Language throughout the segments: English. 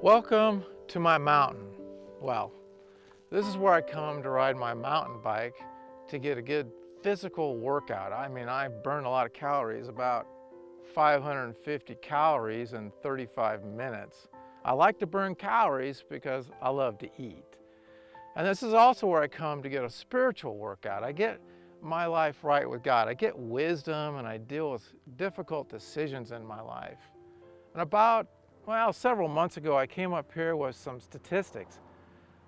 Welcome to my mountain. Well, this is where I come to ride my mountain bike to get a good physical workout. I burn a lot of calories, about 550 calories in 35 minutes. I like to burn calories because I love to eat. And this is also where I come to get a spiritual workout. I get my life right with God. I get wisdom and I deal with difficult decisions in my life. And several months ago, I came up here with some statistics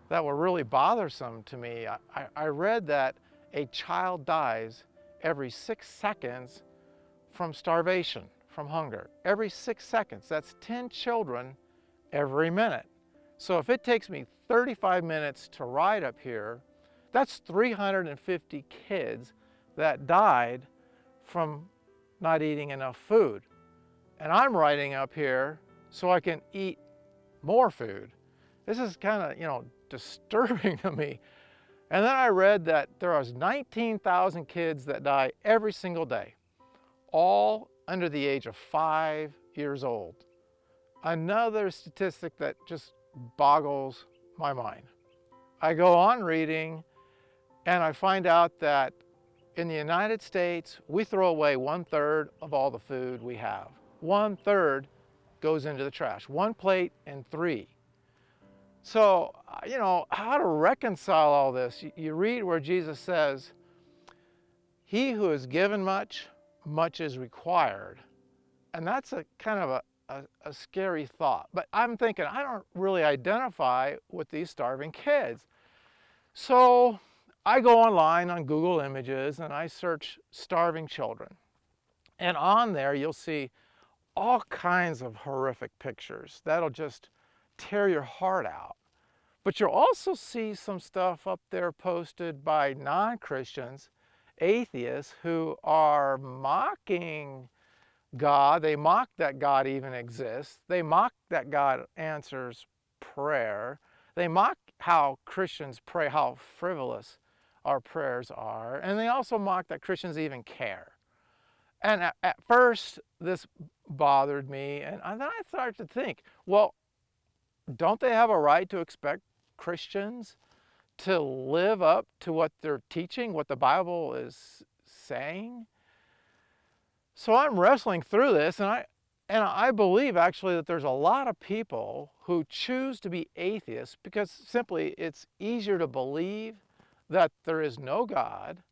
that were really bothersome to me. I read that a child dies every 6 seconds from starvation, from hunger. Every 6 seconds. That's 10 children every minute. So if it takes me 35 minutes to ride up here, that's 350 kids that died from not eating enough food. And I'm riding up here so I can eat more food. This is kind of, disturbing to me. And then I read that there are 19,000 kids that die every single day, all under the age of 5 years old. Another statistic that just boggles my mind. I go on reading and I find out that in the United States, we throw away 1/3 of all the food we have. 1/3 goes into the trash, 1 plate and 3. So, how to reconcile all this? You read where Jesus says, he who is given much, much is required. And that's a kind of a scary thought. But I'm thinking, I don't really identify with these starving kids. So I go online on Google Images and I search starving children. And on there, you'll see all kinds of horrific pictures that'll just tear your heart out. But you'll also see some stuff up there posted by non-Christians, atheists, who are mocking God. They mock that God even exists. They mock that God answers prayer. They mock how Christians pray, how frivolous our prayers are. And they also mock that Christians even care. And at first, this bothered me. And then I started to think, well, don't they have a right to expect Christians to live up to what they're teaching, what the Bible is saying? So I'm wrestling through this, and I believe actually that there's a lot of people who choose to be atheists because simply it's easier to believe that there is no God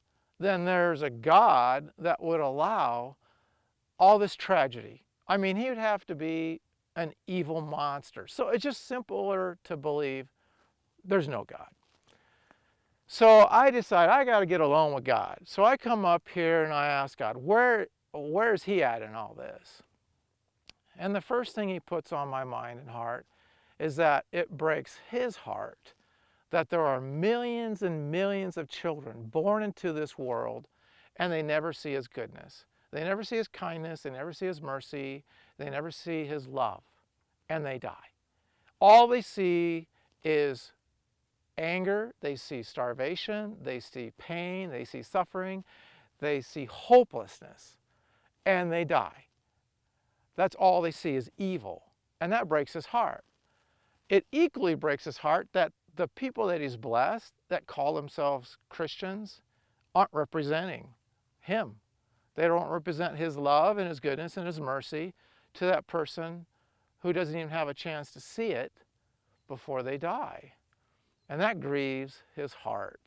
than there's a God that would allow all this tragedy. I mean, he would have to be an evil monster. So it's just simpler to believe there's no God. So I decide I got to get alone with God. So I come up here and I ask God, where's he at in all this? And the first thing he puts on my mind and heart is that it breaks his heart that there are millions and millions of children born into this world and they never see his goodness. They never see his kindness, they never see his mercy, they never see his love, and they die. All they see is anger, they see starvation, they see pain, they see suffering, they see hopelessness, and they die. That's all they see is evil, and that breaks his heart. It equally breaks his heart that the people that he's blessed, that call themselves Christians, aren't representing him. They don't represent his love and his goodness and his mercy to that person who doesn't even have a chance to see it before they die. And that grieves his heart.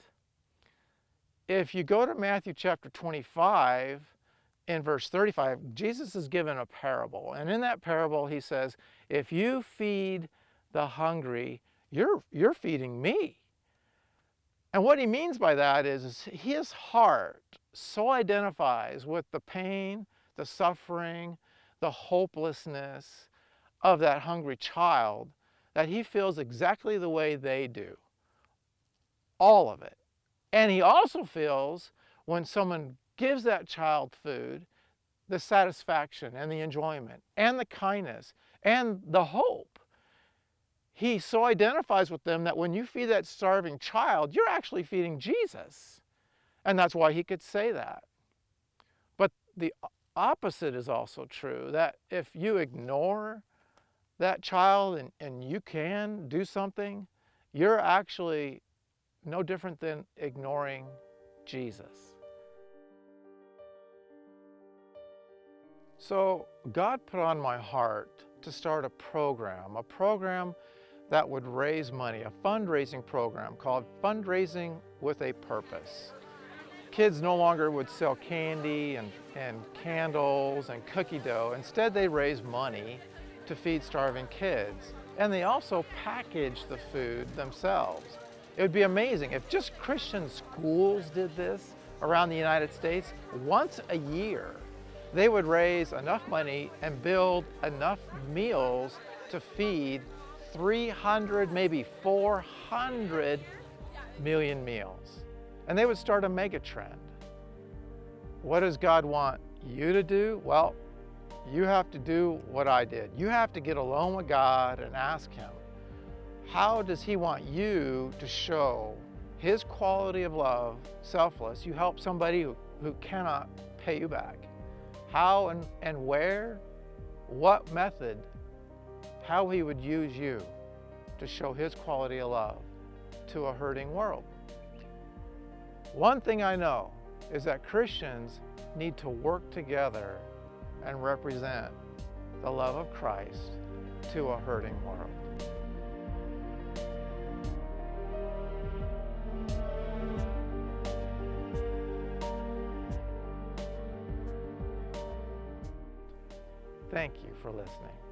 If you go to Matthew chapter 25, in verse 35, Jesus is given a parable. And in that parable, he says, if you feed the hungry, you're feeding me. And what he means by that is his heart so identifies with the pain, the suffering, the hopelessness of that hungry child that he feels exactly the way they do. All of it. And he also feels when someone gives that child food, the satisfaction and the enjoyment and the kindness and the hope. He so identifies with them that when you feed that starving child, you're actually feeding Jesus. And that's why he could say that. But the opposite is also true, that if you ignore that child and you can do something, you're actually no different than ignoring Jesus. So God put on my heart to start a program that would raise money, a fundraising program called Fundraising with a Purpose. Kids no longer would sell candy and candles and cookie dough. Instead, they raise money to feed starving kids. And they also package the food themselves. It would be amazing if just Christian schools did this around the United States once a year. They would raise enough money and build enough meals to feed 300, maybe 400 million meals. And they would start a mega trend. What does God want you to do? Well, you have to do what I did. You have to get alone with God and ask Him, how does He want you to show His quality of love, selfless? You help somebody who cannot pay you back. How and where? What method? How He would use you to show His quality of love to a hurting world. One thing I know is that Christians need to work together and represent the love of Christ to a hurting world. Thank you for listening.